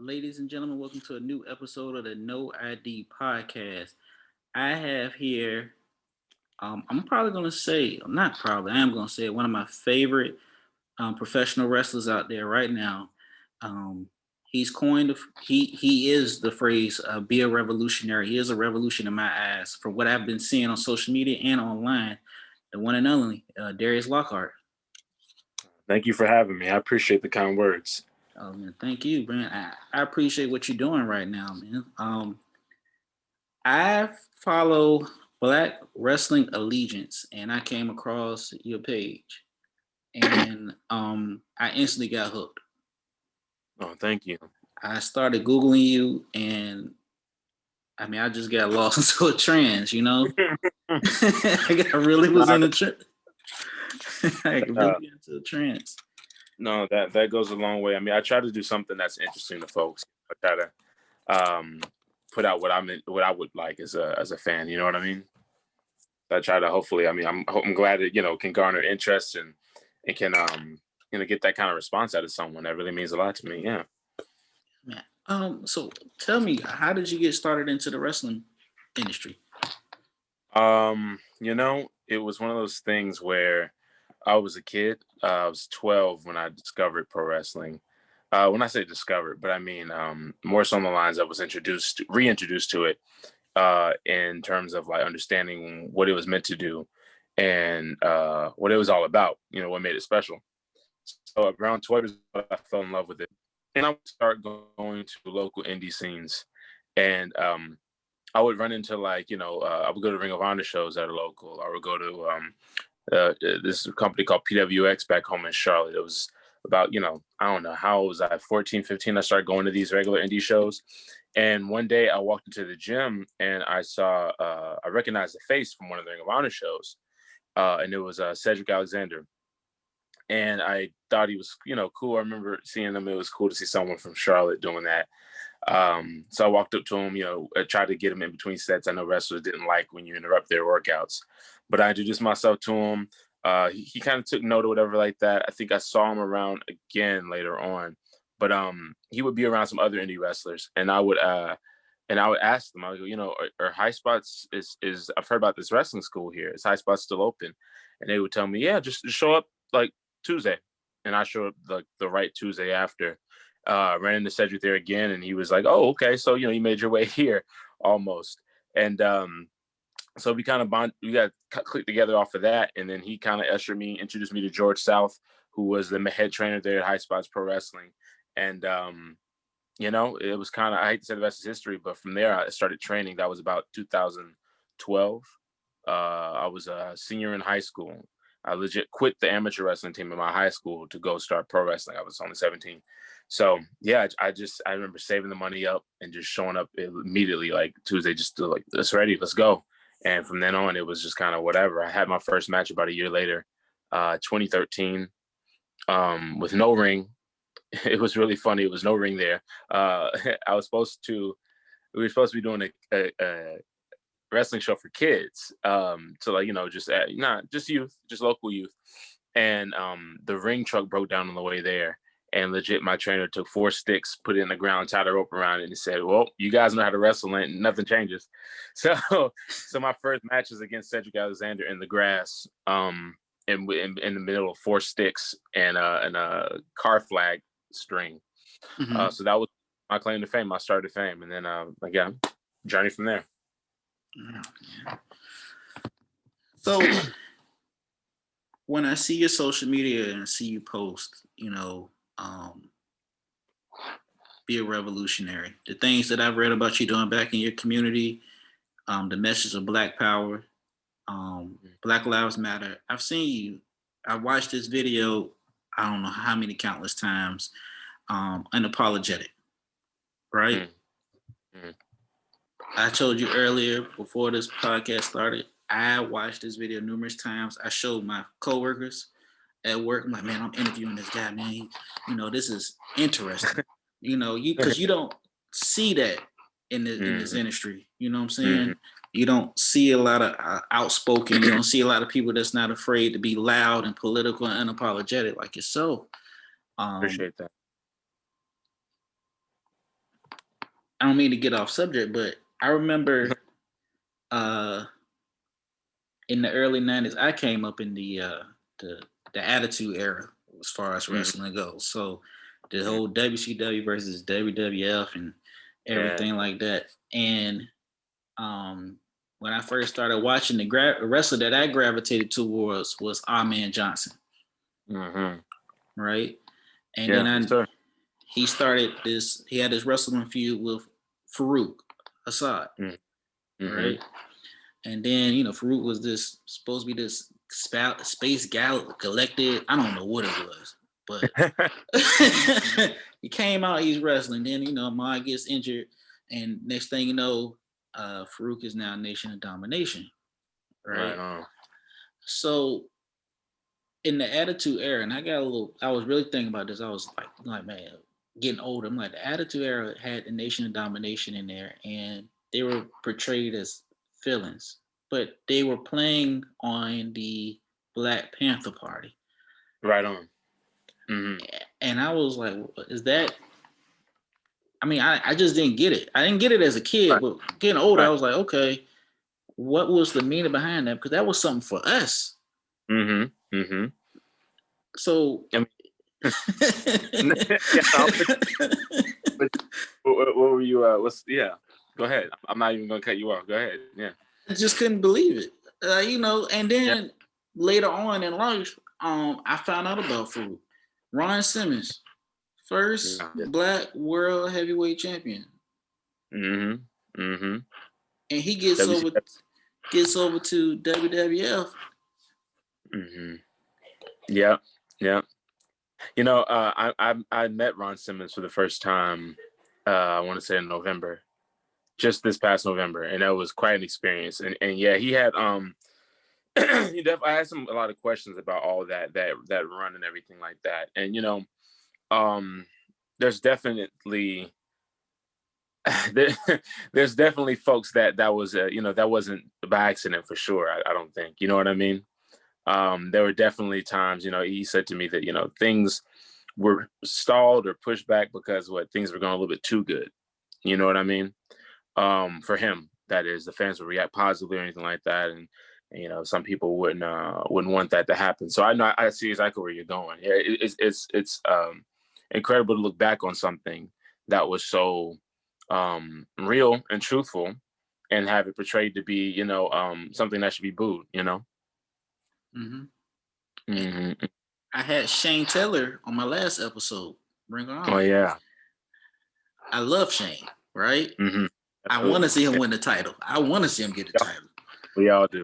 Ladies and gentlemen, welcome to a new episode of the No ID podcast. I have here, I'm probably going to say, not probably, I am going to say one of my favorite professional wrestlers out there right now. Um, he's coined, he is the phrase, be a revolutionary. He is a revolution in my eyes from what I've been seeing on social media and online. The one and only Darius Lockhart. Thank you for having me. I appreciate the kind words. Oh man, thank you, man. I appreciate what you're doing right now, man. I follow Black Wrestling Allegiance, and I came across your page, and I instantly got hooked. Oh, thank you. I started googling you, and I mean, I just got lost into a trance. You know, I really was in a trance. I really into a trance. No, that goes a long way. I mean, I try to do something that's interesting to folks. I try to put out what I would like as a fan. You know what I mean? I try to hopefully. I mean, I'm glad it can garner interest and it can get that kind of response out of someone. That really means a lot to me. Yeah. Man. So tell me, how did you get started into the wrestling industry? It was one of those things where I was a kid. I was 12 when I discovered pro wrestling. When I say discovered, but I mean more so on the lines I was reintroduced to it in terms of like understanding what it was meant to do and what it was all about. What made it special. So around 12 years old, I fell in love with it, and I would start going to local indie scenes, and I would run into I would go to Ring of Honor shows that are local. I would go to this company called PWX back home in Charlotte. It was about, I don't know, how was I, 14, 15, I started going to these regular indie shows. And one day I walked into the gym and I recognized the face from one of the Ring of Honor shows. And it was Cedric Alexander. And I thought he was, cool. I remember seeing him. It was cool to see someone from Charlotte doing that. So I walked up to him, I tried to get him in between sets. I know wrestlers didn't like when you interrupt their workouts, but I introduced myself to him. He kind of took note or whatever like that. I think I saw him around again later on, but he would be around some other indie wrestlers, and I would ask them, I would go, are High Spots is I've heard about this wrestling school here. Is High Spots still open? And they would tell me, yeah, just show up like Tuesday, and I showed up the right Tuesday after. Ran into Cedric there again, and he was like, "Oh, okay, so you made your way here almost." And so we kind of we got clicked together off of that, and then he kind of introduced me to George South, who was the head trainer there at High Spots Pro Wrestling, and it was kind of, I hate to say the rest is history, but from there I started training. That was about 2012. I was a senior in high school. I legit quit the amateur wrestling team in my high school to go start pro wrestling. I was only 17. So yeah, I remember saving the money up and just showing up immediately, like Tuesday, just to like, let's ready, let's go. And from then on, it was just kind of whatever. I had my first match about a year later, 2013, with no ring. It was really funny. It was no ring there. We were supposed to be doing a wrestling show for kids. So just youth, just local youth. And the ring truck broke down on the way there. And legit, my trainer took 4 sticks, put it in the ground, tied a rope around it, and said, "Well, you guys know how to wrestle, and nothing changes." So my first match was against Cedric Alexander in the grass, in the middle of 4 sticks and a car flag string. Mm-hmm. So that was my claim to fame. I started fame, and then again, journey from there. So when I see your social media and see you post, be a revolutionary. The things that I've read about you doing back in your community, the message of Black Power, Black Lives Matter. I've seen you. I watched this video, I don't know how many countless times, unapologetic, right? Mm-hmm. I told you earlier before this podcast started, I watched this video numerous times. I showed my coworkers at work. I'm like, man, I'm interviewing this guy, man. This is interesting. Because you don't see that in this industry. You know what I'm saying? Mm-hmm. You don't see a lot of outspoken. You don't see a lot of people that's not afraid to be loud and political and unapologetic like yourself. Appreciate that. I don't mean to get off subject, but I remember uh in the early '90s, I came up in the the Attitude Era as far as Mhm. wrestling goes. So the Mhm. whole WCW versus WWF and Yeah. everything like that. And when I first started watching, the wrestler that I gravitated towards was Ahman Johnson, Hmm. right? And then Yeah. Yes, sir. he started this. He had this wrestling feud with Farouk Assad, Mm-hmm. right? And then Farouk was this supposed to be this space galactic. I don't know what it was, but he came out. He's wrestling. Then Ma gets injured, and next thing you know, Farouk is now Nation of Domination, Right right? on. So in the Attitude Era, and I was really thinking about this. I was like, man, getting older. I'm like, the Attitude Era had the Nation of Domination in there, and they were portrayed as villains, but they were playing on the Black Panther Party. Right on. Hmm. And I was like, is that? I mean, I just didn't get it. I didn't get it as a kid, Right. but getting older, I Right. was like, okay, what was the meaning behind that? Because that was something for us. Mm-hmm. Mm-hmm. So I mean, yeah. But what were you? What's? Yeah. Go ahead. I'm not even gonna cut you off. Go ahead. Yeah. I just couldn't believe it. And Yeah. then later on in life, I found out about food. Ron Simmons, first Yeah. black world heavyweight champion, Mm-hmm. Mm-hmm. and he gets over WCW. to WWF. Mm-hmm. Yeah. Yeah. I met Ron Simmons for the first time. I want to say in November, just this past November, and that was quite an experience. And yeah, he had I asked him a lot of questions about all that run and everything like that. And um, there's definitely there, there's definitely folks that was that wasn't by accident for sure. I don't think, you know what I mean. There were definitely times, he said to me that things were stalled or pushed back because what things were going a little bit too good. You know what I mean? For him, that is, the fans would react positively or anything like that, and some people wouldn't want that to happen. So I see exactly where you're going. Yeah, it's incredible to look back on something that was so real and truthful, and have it portrayed to be something that should be booed. Mm-hmm. Mm-hmm. I had Shane Taylor on my last episode. Bring her Oh on. yeah. I love Shane, right? Mm-hmm. I want to Absolutely. see him Yeah, win the title. I want to see him get the title. we all do.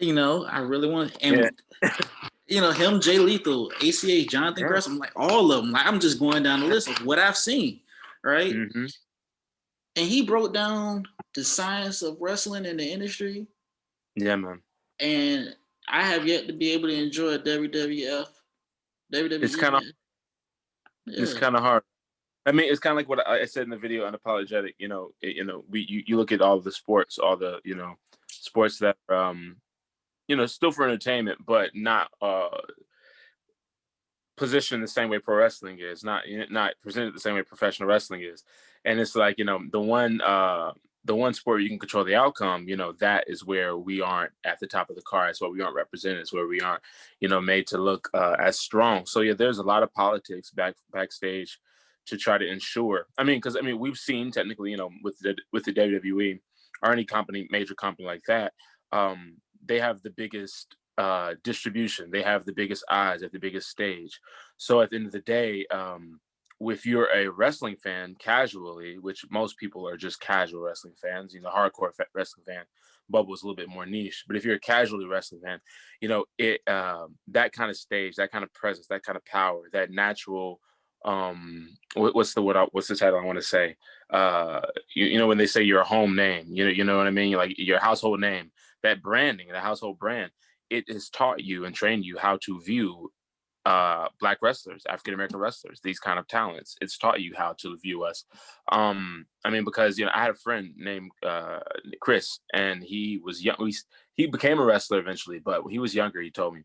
I really want, Yeah. and him, Jay Lethal, ACH, Jonathan Yeah. Gresham, like all of them. Like I'm just going down the list of what I've seen, right? Mm-hmm. And he broke down the science of wrestling in the industry, Yeah, man. and I have yet to be able to enjoy WWF, It's WWE, kind of man. it's Yeah. kind of hard. I mean, it's kind of like what I said in the video, unapologetic. You look at all the sports, all the sports that still for entertainment, but not positioned the same way pro wrestling is, not presented the same way professional wrestling is. And it's like the one sport you can control the outcome, that is where we aren't at the top of the car. It's where we aren't represented. It's where we aren't made to look as strong. So yeah, there's a lot of politics backstage to try to ensure. I mean, because we've seen technically, with the WWE or any major company like that, they have the biggest distribution. They have the biggest eyes at the biggest stage. So at the end of the day, if you're a wrestling fan casually, which most people are just casual wrestling fans, hardcore wrestling fan bubble is a little bit more niche. But if you're a casually wrestling fan, it that kind of stage, that kind of presence, that kind of power, that natural what's the title I want to say? When they say you're a home name, you know what I mean? Like your household name, that branding, the household brand, it has taught you and trained you how to view Black wrestlers, African American wrestlers, these kind of talents. It's taught you how to view us. Because I had a friend named Chris, and he was young. He became a wrestler eventually, but when he was younger, he told me,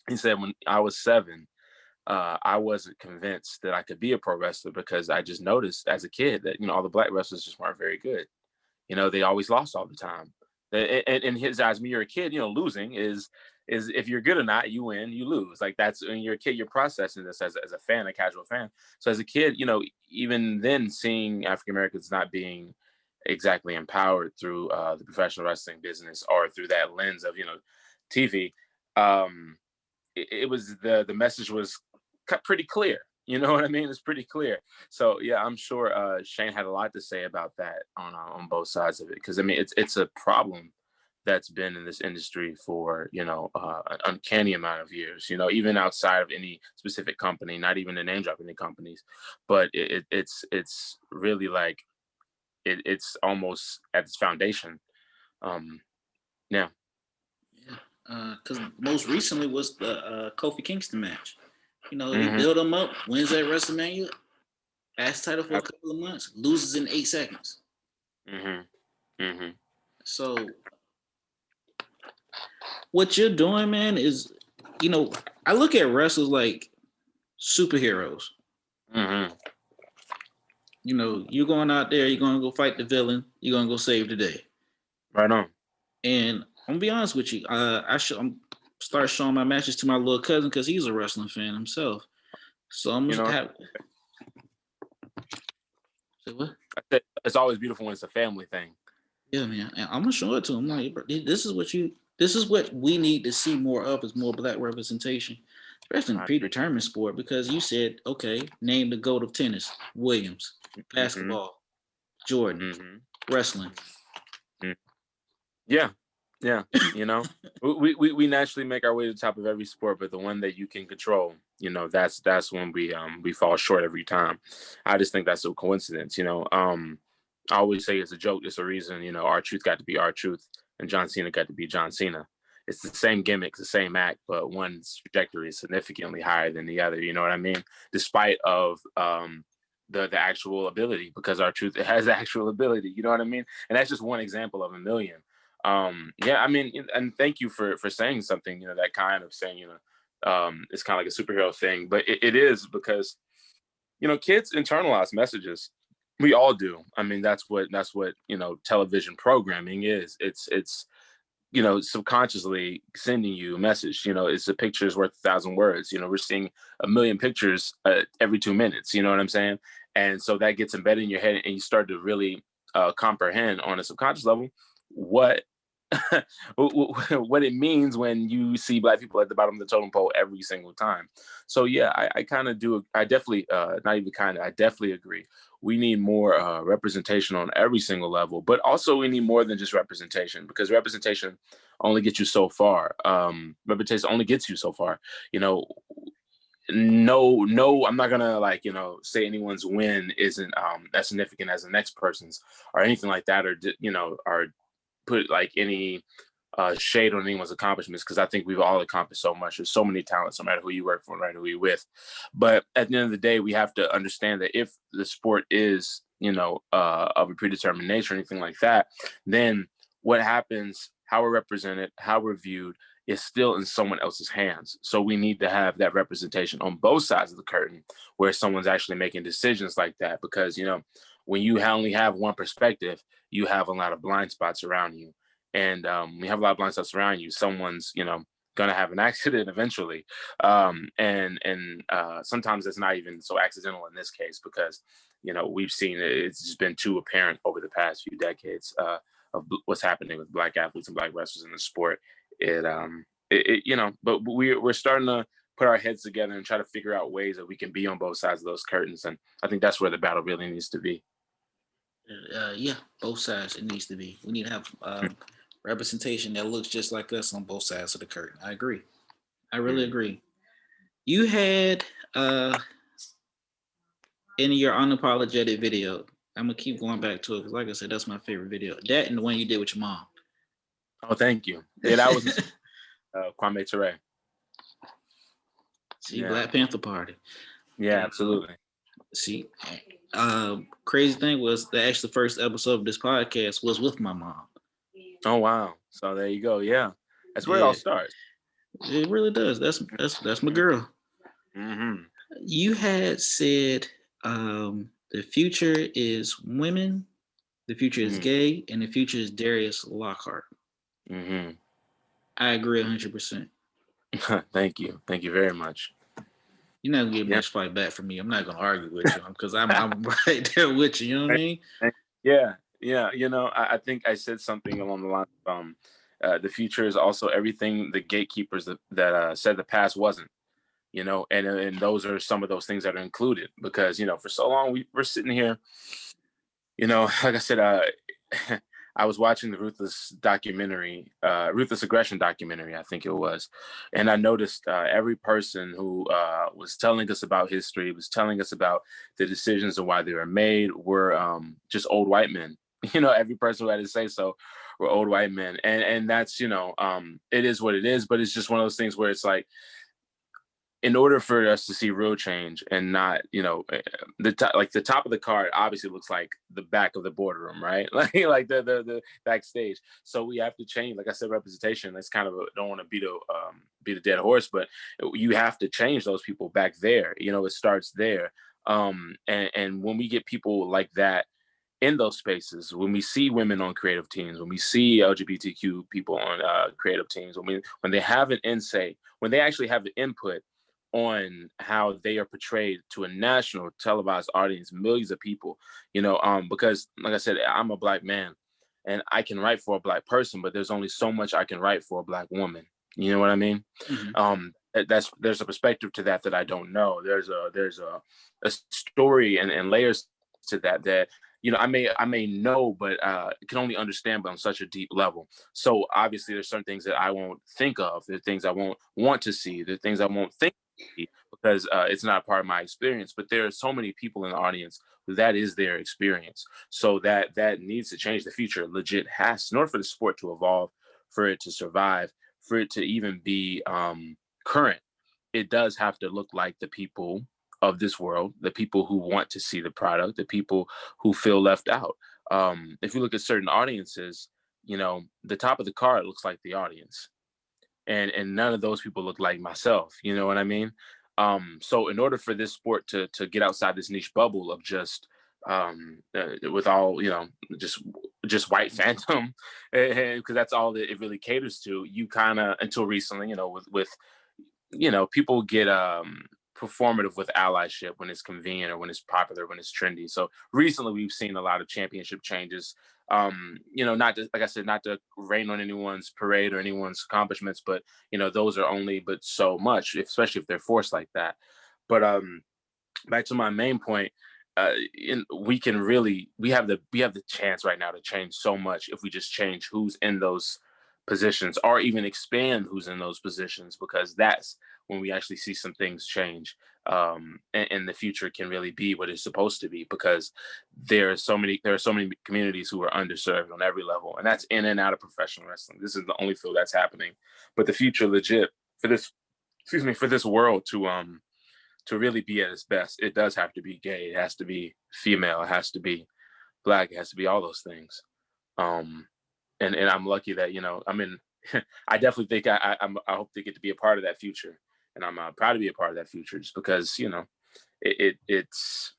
he said, when I was 7, I wasn't convinced that I could be a pro wrestler because I just noticed as a kid that, all the black wrestlers just weren't very good. They always lost all the time. In his eyes, when you're a kid, losing is if you're good or not, you win, you lose. Like that's when you're a kid, you're processing this as a fan, a casual fan. So as a kid, even then seeing African Americans not being exactly empowered through the professional wrestling business or through that lens of, TV, it was the message was pretty clear. You know what I mean? It's pretty clear. So yeah, I'm sure Shane had a lot to say about that on both sides of it, because I mean it's a problem that's been in this industry for an uncanny amount of years. Even outside of any specific company, not even to name drop any companies, but it's really like it's almost at its foundation. Yeah. Yeah. Because most recently was the Kofi Kingston match. He Mm-hmm. built him up, wins at WrestleMania, has title for a couple of months, loses in 8 seconds. Mm-hmm. Mm-hmm. So what you're doing, man, is, I look at wrestlers like superheroes. Mm-hmm. You're going out there, you're going to go fight the villain, you're going to go save the day. Right on. And I'm going to be honest with you, I'm start showing my matches to my little cousin because he's a wrestling fan himself. So I'm going to have... Say what? It's always beautiful when it's a family thing. Yeah, man. And I'm going to show it to him. Like, this is what we need to see more of, is more black representation, especially in a predetermined sport, because you said, okay, name the GOAT of tennis: Williams, basketball, Jordan, wrestling. Yeah. We naturally make our way to the top of every sport, but the one that you can control, that's when we fall short every time. I just think that's a coincidence. I always say it's a joke. It's a reason, our truth got to be our truth and John Cena got to be John Cena. It's the same gimmick, the same act, but one's trajectory is significantly higher than the other. You know what I mean? Despite of the actual ability, because our truth, it has actual ability. You know what I mean? And that's just one example of a million. Yeah, I mean, and thank you for saying something, that kind of saying, it's kind of like a superhero thing, but it is because, kids internalize messages. We all do. I mean, that's what television programming is. It's subconsciously sending you a message. It's a picture is worth 1,000 words. We're seeing a million pictures every 2 minutes. You know what I'm saying? And so that gets embedded in your head, and you start to really comprehend on a subconscious level what what it means when you see black people at the bottom of the totem pole every single time. So yeah, I kind of do. I definitely, not even kind of, I definitely agree. We need more representation on every single level, but also we need more than just representation, because representation only gets you so far. Representation only gets you so far. No, I'm not gonna say anyone's win isn't as significant as the next person's or anything like that, or or put any shade on anyone's accomplishments, because I think we've all accomplished so much. There's so many talents, no matter who you work for, no matter who you're with. But at the end of the day, we have to understand that if the sport is, of a predetermined nature or anything like that, then what happens, how we're represented, how we're viewed, is still in someone else's hands. So we need to have that representation on both sides of the curtain, where someone's actually making decisions like that. Because, when you only have one perspective, you have a lot of blind spots around you. And when you have a lot of blind spots around you, someone's, gonna have an accident eventually. And sometimes it's not even so accidental in this case, because, we've seen it's just been too apparent over the past few decades of what's happening with black athletes and black wrestlers in the sport. But we're starting to put our heads together and try to figure out ways that we can be on both sides of those curtains. And I think that's where the battle really needs to be. Yeah, both sides it needs to be. We need to have representation that looks just like us on both sides of the curtain. I agree. I really agree. You had in your unapologetic video, I'm gonna keep going back to it because, like I said, that's my favorite video. That and the one you did with your mom. Oh, thank you. Yeah, that was Kwame Ture. See, yeah. Black Panther Party. Yeah, absolutely. See, crazy thing was that actually the first episode of this podcast was with my mom. Oh wow! So there you go. Yeah, that's where it all starts. It really does. That's my girl. Mm-hmm. You had said the future is women, the future is Mm-hmm. gay, and the future is Darius Lockhart. Mm-hmm. I agree 100%. Thank you. Thank you very much. You're not gonna get Yeah. much fight back from me. I'm not gonna argue with you because I'm right there with you. You know what I mean? Yeah, yeah. I think I said something along the lines of the future is also everything the gatekeepers that said the past wasn't. And those are some of those things that are included because for so long we're sitting here. Like I said, I was watching the Ruthless Aggression documentary, I think it was, and I noticed every person who was telling us about history, was telling us about the decisions and why they were made, were just old white men. Every person who had to say so were old white men, and that's it is what it is. But it's just one of those things where it's like, in order for us to see real change and not, the top of the card obviously looks like the back of the boardroom, right? like the backstage. So we have to change. Like I said, representation. That's kind of don't want to beat a dead horse, but you have to change those people back there. It starts there. And when we get people like that in those spaces, when we see women on creative teams, when we see LGBTQ people on creative teams, when they have an insight, when they actually have the input on how they are portrayed to a national televised audience, millions of people, because like I said, I'm a Black man and I can write for a Black person, but there's only so much I can write for a Black woman. You know what I mean? Mm-hmm. There's a perspective to that I don't know. There's a story and layers to that I may know, but can only understand, but on such a deep level. So obviously, there's some things that I won't think of. There are things I won't want to see. There are things I won't think because it's not part of my experience. But there are so many people in the audience that is their experience. So that needs to change. The future legit has, in order for the sport to evolve, for it to survive, for it to even be current. It does have to look like the people of this world, the people who want to see the product, the people who feel left out. If you look at certain audiences, the top of the card looks like the audience, and none of those people look like myself. You know what I mean? So in order for this sport to get outside this niche bubble of just with all just white phantom, because that's all that it really caters to. You kind of, until recently, with people get performative with allyship when it's convenient or when it's popular, when it's trendy. So recently we've seen a lot of championship changes. Not to, like I said, not to rain on anyone's parade or anyone's accomplishments, but those are only but so much, especially if they're forced like that. But back to my main point, we have the chance right now to change so much if we just change who's in those positions or even expand who's in those positions, because that's when we actually see some things change, and the future can really be what it's supposed to be, because there are so many communities who are underserved on every level, and that's in and out of professional wrestling. This is the only field that's happening, but the future legit for this, excuse me, for this world to really be at its best, it does have to be gay. It has to be female. It has to be Black. It has to be all those things. Um, and I'm lucky that I'm in. I definitely think I hope to get to be a part of that future, and I'm proud to be a part of that future, just because it's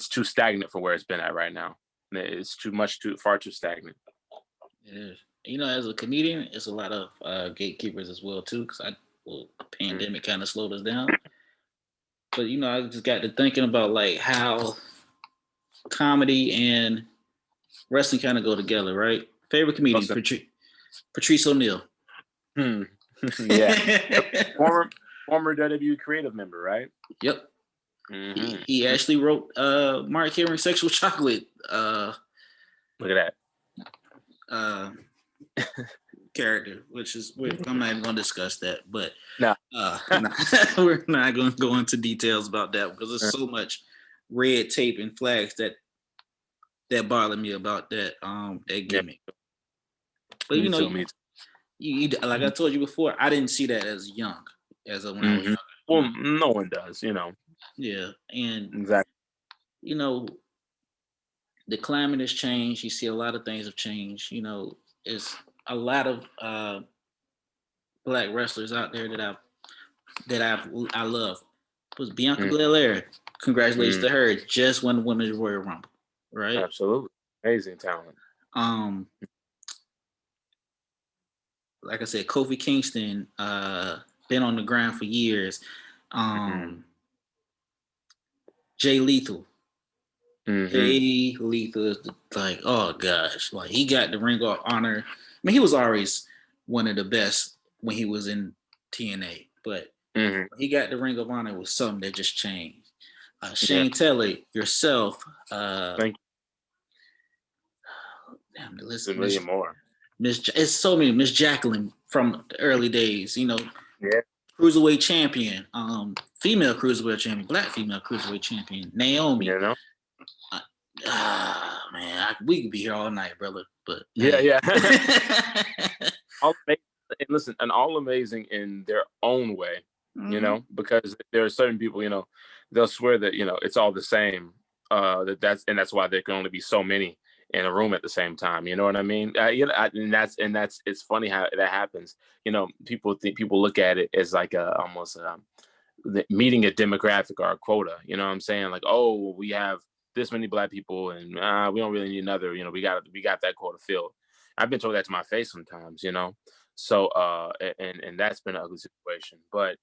too stagnant for where it's been at right now. It's far too stagnant. It is. As a comedian, it's a lot of gatekeepers as well too. Because a Mm. pandemic kind of slowed us down. But I just got to thinking about like how comedy and wrestling kind of go together, right? Favorite comedian, Also, Patrice O'Neal. yeah, former WWE creative member, right? Yep. Mm-hmm. He actually wrote Mark Henry Sexual Chocolate Look at uh, character, which is I'm not even going to discuss that, but that. we're not going to go into details about that because there's so much red tape and flags that bother me about that that Yeah, gimmick. But me too. Me too. like I told you before, I didn't see that as young when I was Mm-hmm. younger. Well, no one does. Yeah, and Exactly. you know the climate has changed. You see a lot of things have changed. It's a lot of Black wrestlers out there that I love. was Bianca Belair. Congratulations to Mm. her. Just won the Women's Royal Rumble, right? Absolutely. Amazing talent. Um, like I said, Kofi Kingston, been on the ground for years. Jay Lethal. Jay Lethal is like, oh gosh, like he got the Ring of Honor. I mean, he was always one of the best when he was in TNA, but he got the Ring of Honor was something that just changed. Shane Telly, yourself, Thank you. Damn, the list. you. A million more. It's so many. Miss Jacqueline from the early days, you know. Yeah. Cruiserweight champion, female cruiserweight champion, black female cruiserweight champion, Naomi. You know? Man, we could be here all night, brother. But yeah. All amazing, and listen, and all amazing in their own way, you know, because there are certain people, you know, they'll swear that, you know, it's all the same. That's why there can only be so many in a room at the same time. You know what I mean? You know, and that's it's funny how that happens. You know, people look at it as like almost meeting a demographic or a quota. You know what I'm saying? Like, oh, we have this many black people, and we don't really need another. You know, we got that quota filled. I've been told that to my face sometimes. You know, so and that's been an ugly situation. But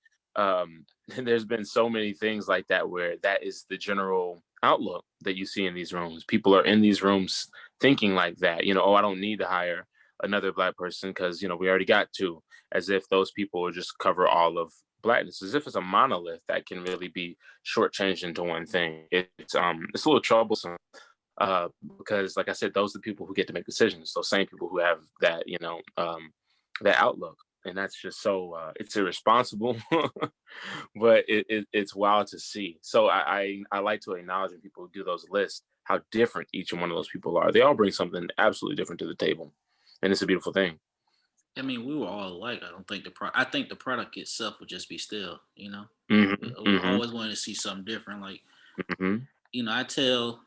there's been so many things like that where that is the general outlook that you see in these rooms. People are in these rooms thinking like that. You know, oh, I don't need to hire another black person because, you know, we already got two, as if those people will just cover all of blackness, as if it's a monolith that can really be shortchanged into one thing. It's a little troublesome because, like I said, those are the people who get to make decisions. Those same people who have that, you know, that outlook, and that's just so it's irresponsible, but it's wild to see. So I like to acknowledge when people do those lists how different each one of those people are. They all bring something absolutely different to the table, and it's a beautiful thing. I mean, we were all alike. I don't think I think the product itself would just be still, you know. We always wanted to see something different. Like, you know, I tell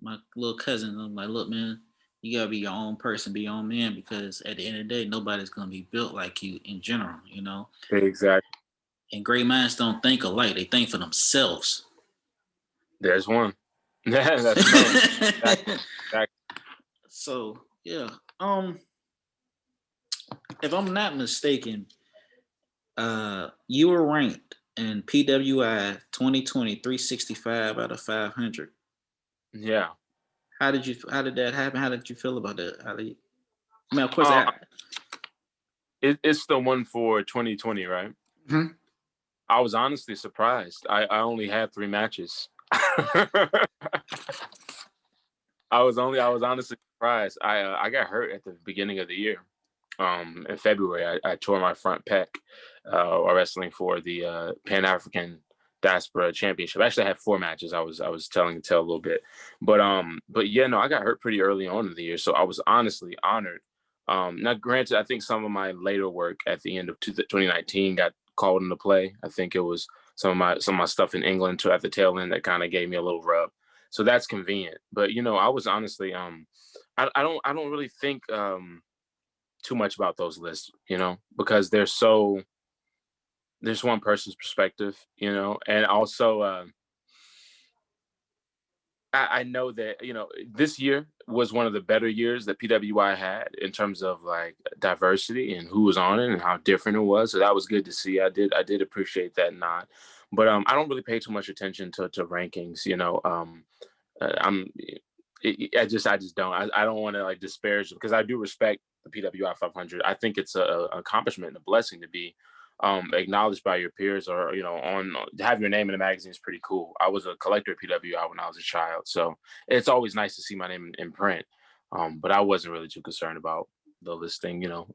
my little cousin, I'm like, look, man, you gotta be your own person, be your own man, because at the end of the day, nobody's gonna be built like you in general, you know. Exactly. And great minds don't think alike; they think for themselves. There's one. That's exactly. So yeah, if I'm not mistaken, you were ranked in PWI 2020 365 out of 500. Yeah. How did that happen? How did you feel about that? I mean, of course, it's the one for 2020, right? I was honestly surprised. I only had 3 matches. I was honestly surprised. I got hurt at the beginning of the year. In February, I tore my front pec while wrestling for the Pan African Diaspora Championship. Actually, I had 4 matches. I was telling the tale a little bit, but yeah, no, I got hurt pretty early on in the year, so I was honestly honored. Now, granted, I think some of my later work at the end of 2019 got called into play. I think it was some of my stuff in England too at the tail end that kind of gave me a little rub. So that's convenient. But you know, I was honestly I don't really think too much about those lists, you know, because there's one person's perspective, you know, and also I know that, you know, this year was one of the better years that PWI had in terms of like diversity and who was on it and how different it was. So that was good to see. I did appreciate that nod, but I don't really pay too much attention to rankings, you know. I just don't. I don't want to like disparage them because I do respect the PWI 500. I think it's a accomplishment and a blessing to be acknowledged by your peers, or you know, to have your name in a magazine is pretty cool. I was a collector of PWI when I was a child, so it's always nice to see my name in print. But I wasn't really too concerned about the listing, you know.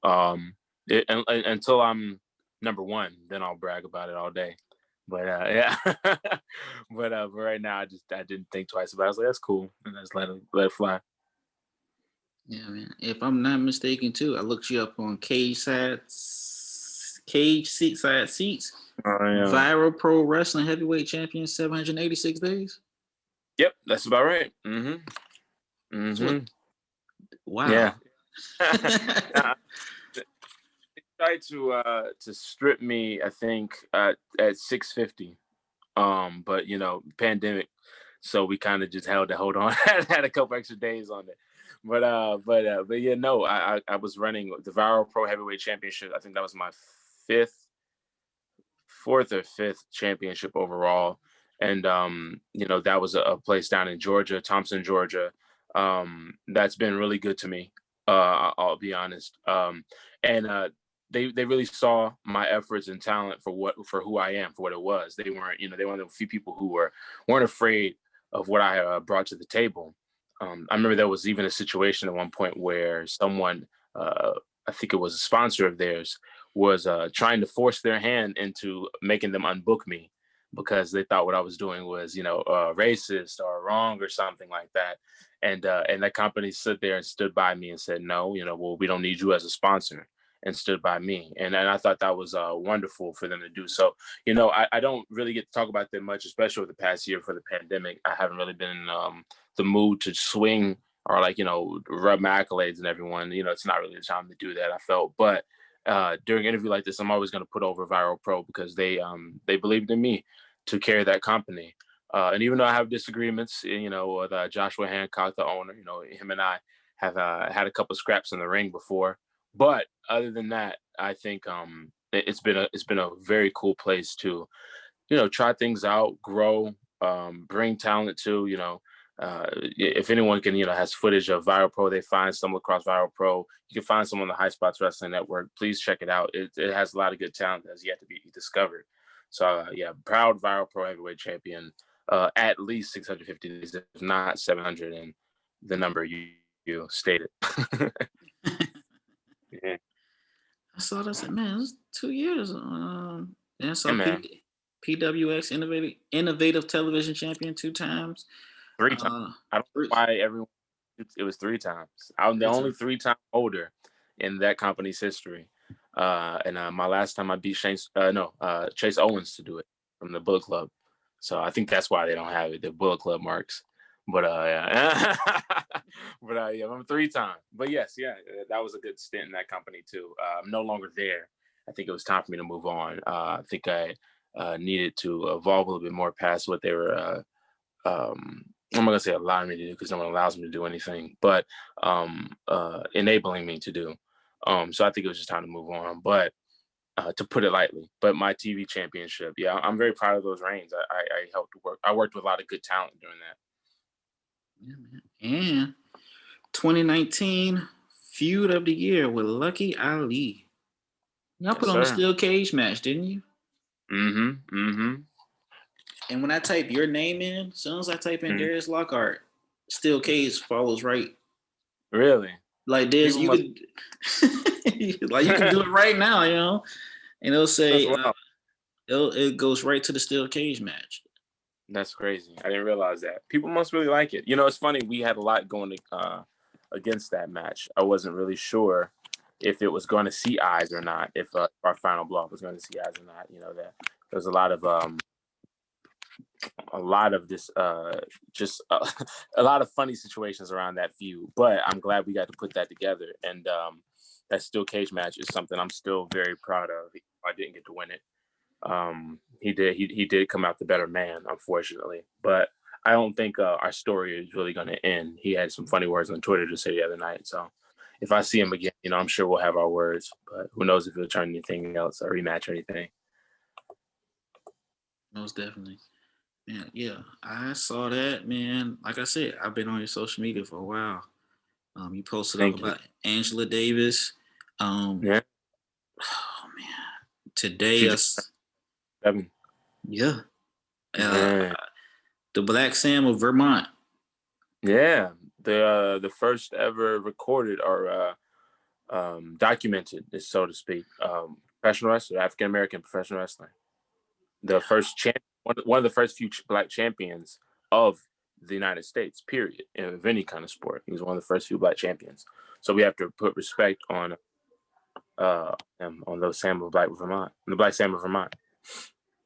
Until I'm number 1, then I'll brag about it all day. But yeah, but right now I didn't think twice about it. I was like, that's cool, and I just let it fly. Yeah, man. If I'm not mistaken, too, I looked you up on Cage Seats. Yeah. Viral Pro Wrestling Heavyweight Champion, 786 days. Yep, that's about right. Wow. Yeah. They tried to strip me, I think, at 650 But pandemic, so we kind of just hold on, had a couple extra days on it. But yeah, no, I was running the Viral Pro Heavyweight Championship. I think that was my fifth, fourth or fifth championship overall. And that was a place down in Georgia, Thompson, Georgia. That's been really good to me. I'll be honest. And they really saw my efforts and talent for who I am, for what it was. They weren't, they were one of the few people who weren't afraid of what I brought to the table. I remember there was even a situation at one point where someone, I think it was a sponsor of theirs, was trying to force their hand into making them unbook me because they thought what I was doing was, racist or wrong or something like that. And that company stood there and stood by me and said, no, well, we don't need you as a sponsor, and stood by me. And I thought that was wonderful for them to do. So, I don't really get to talk about them much, especially over the past year for the pandemic. I haven't really been in the mood to swing or rub my accolades and everyone. It's not really the time to do that, I felt. But during an interview like this, I'm always going to put over Viral Pro because they believed in me to carry that company. And even though I have disagreements, with Joshua Hancock, the owner, him and I have had a couple scraps in the ring before. But other than that, I think it's been a very cool place to, try things out, grow, bring talent to, if anyone can, has footage of Viral Pro, they find some across Viral Pro. You can find some on the High Spots Wrestling Network. Please check it out. It has a lot of good talent that's yet to be discovered. So yeah, proud Viral Pro Heavyweight Champion. At least 650 days, if not 700, and the number you stated. Yeah. I saw this, man. It was 2 years. And I saw Yeah, PWX Innovative Television Champion 2 times. 3 times. I don't know why everyone. It was 3 times. I'm the only 3-time holder in that company's history. And my last time I beat Chase Owens to do it from the Bullet Club. So I think that's why they don't have it. The Bullet Club marks. But yeah. But yeah, I'm 3-time. But yes, yeah, that was a good stint in that company too. I'm no longer there. I think it was time for me to move on. I think I needed to evolve a little bit more past what they were. I'm not gonna say allowing me to do because no one allows me to do anything, but enabling me to do. So I think it was just time to move on. But to put it lightly, but my TV championship, yeah, I'm very proud of those reigns. I helped work. I worked with a lot of good talent during that. Yeah, man. And 2019 Feud of the Year with Lucky Ali. Y'all put on a steel cage match, didn't you? Mm-hmm. And when I type your name in, as soon as I type in Darius Lockhart, steel cage follows right. Really? Like this, you could like you can do it right now, and it'll say it goes right to the steel cage match. That's crazy. I didn't realize that. People must really like it. It's funny. We had a lot going against that match. I wasn't really sure if it was going to see eyes or not. If our final block was going to see eyes or not. That there's a lot of this just a lot of funny situations around that feud. But I'm glad we got to put that together. And that steel cage match is something I'm still very proud of. I didn't get to win it. He did come out the better man, unfortunately, but I don't think our story is really going to end. He had some funny words on Twitter to say the other night. So if I see him again, I'm sure we'll have our words, but who knows if he'll turn anything else or rematch or anything. Most definitely. Yeah, I saw that, man. Like I said, I've been on your social media for a while. You posted up about Angela Davis. Yeah. Oh man, today yeah. The Black Sam of Vermont. Yeah, the first ever recorded or documented, so to speak, professional wrestler, African American professional wrestler. The first one of the first few Black champions of the United States, period, of any kind of sport. He was one of the first few Black champions. So we have to put respect on the Sam of Black Vermont, the Black Sam of Vermont.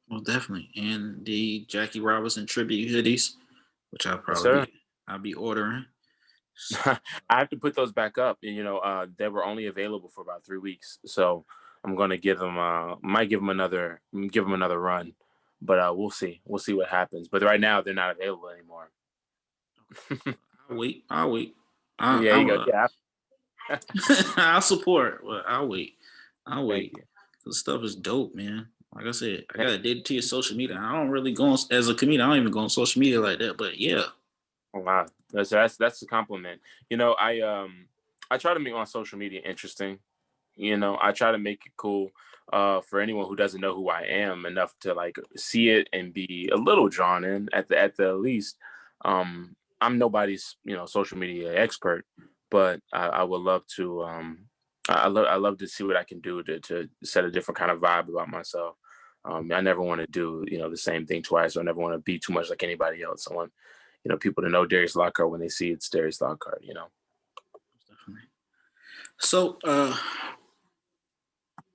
Well, definitely, and the Jackie Robinson tribute hoodies, which I'll be ordering. I have to put those back up. They were only available for about 3 weeks, so I'm gonna give them. Might give them another run. But we'll see. We'll see what happens. But right now, they're not available anymore. I'll wait. I'll wait. Yeah, you go. Yeah, I'll support. Well, I'll wait. I'll thank wait. you. The stuff is dope, man. Like I said, I got addicted to your social media. I don't really go on, as a comedian. I don't even go on social media like that. But yeah, Oh, wow, that's a compliment. I try to make my social media interesting. I try to make it cool for anyone who doesn't know who I am enough to like see it and be a little drawn in at the least. I'm nobody's social media expert, but I would love to. I love to see what I can do to set a different kind of vibe about myself. I never want to do the same thing twice. Or I never want to be too much like anybody else. I want people to know Darius Lockhart when they see it's Darius Lockhart. definitely. So,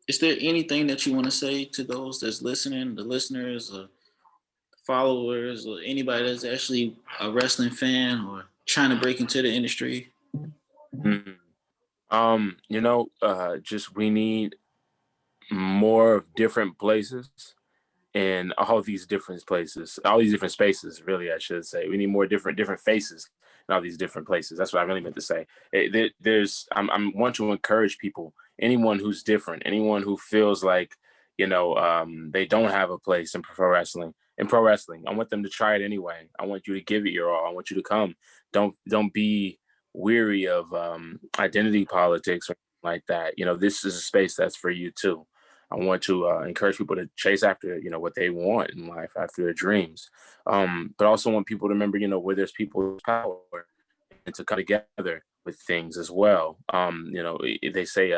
is there anything that you want to say to those that's listening, the listeners, or followers, or anybody that's actually a wrestling fan or trying to break into the industry? Mhm. Just we need more of different places in all these different spaces, really, I should say. We need more different faces in all these different places. That's what I really meant to say. I'm want to encourage people, anyone who's different, anyone who feels like, they don't have a place in pro wrestling. I want them to try it anyway. I want you to give it your all. I want you to come. Don't be weary of identity politics or like that. This is a space that's for you too. I want to encourage people to chase after, what they want in life, after their dreams. But also want people to remember, where there's people's power and to come together with things as well. They say,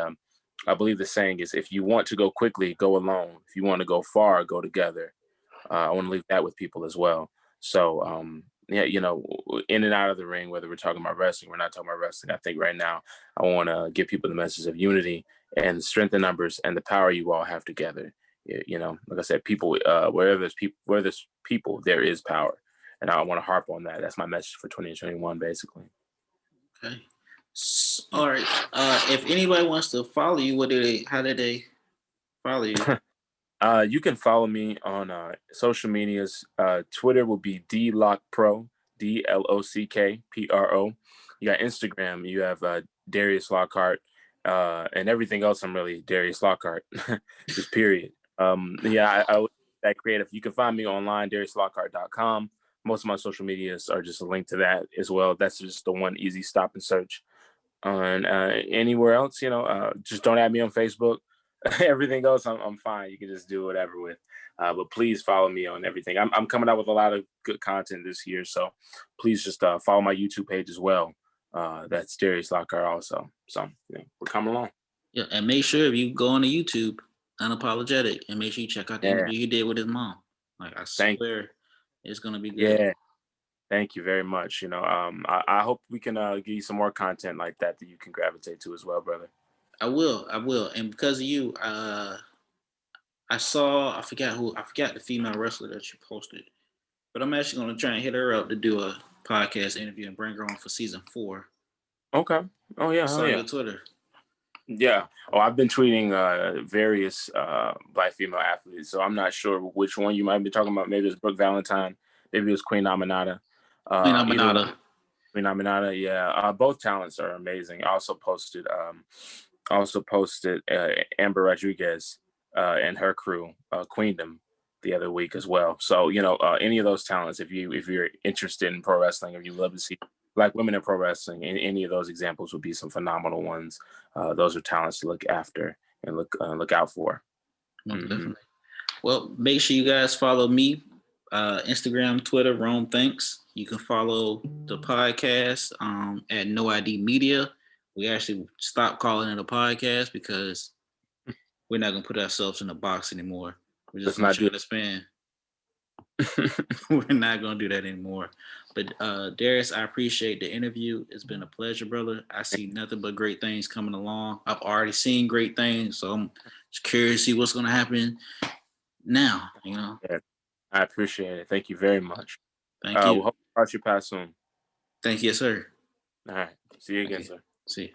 I believe the saying is, if you want to go quickly, go alone. If you want to go far, go together. I want to leave that with people as well. So, yeah, in and out of the ring, whether we're talking about wrestling, we're not talking about wrestling. I think right now, I want to give people the message of unity and strength in numbers and the power you all have together. Like I said, people, where there's people, there is power, and I want to harp on that. That's my message for 2021, basically. Okay. All right. If anybody wants to follow you, how do they follow you? You can follow me on social medias. Twitter will be DLockPro, DLockPro. You got Instagram. You have Darius Lockhart, and everything else. I'm really Darius Lockhart, just period. Yeah, I that creative. You can find me online, DariusLockhart.com. Most of my social medias are just a link to that as well. That's just the one easy stop and search. And anywhere else, just don't add me on Facebook. Everything else, I'm fine. You can just do whatever with. But please follow me on everything. I'm coming out with a lot of good content this year, so please just follow my YouTube page as well. That's Darius Lockhart also. So we're coming along. Yeah, and make sure if you go on the YouTube, unapologetic, and make sure you check out the Yeah, interview he did with his mom. Like I thank swear, it's gonna be good. yeah, thank you very much. I hope we can give you some more content like that you can gravitate to as well, brother. I will, and because of you, I forgot the female wrestler that you posted, but I'm actually gonna try and hit her up to do a podcast interview and bring her on for season 4. Okay. Oh I yeah. Oh saw yeah. your Twitter. Yeah. Oh, I've been tweeting various black female athletes, so I'm not sure which one you might be talking about. Maybe it's Brooke Valentine. Maybe it was Queen Aminata. Queen Either one. Aminata. Queen Aminata. Yeah. Both talents are amazing. I also posted Amber Rodriguez and her crew, Queendom, the other week as well. So any of those talents, if you're interested in pro wrestling, or you love to see black women in pro wrestling, any of those examples would be some phenomenal ones. Those are talents to look after and look out for. Most Hmm. definitely. Well, make sure you guys follow me, Instagram, Twitter, Rome Thanks. You can follow the podcast at No ID Media. We actually stopped calling it a podcast because we're not gonna put ourselves in a box anymore. We're just Let's gonna not try do to expand. We're not gonna do that anymore. But Darius, I appreciate the interview. It's been a pleasure, brother. I see nothing but great things coming along. I've already seen great things, so I'm just curious to see what's gonna happen now. it. I appreciate it. Thank you very much. Thank We'll you. hope to cross your path soon. Thank you, sir. All right. See you Thank again, you. sir. See you.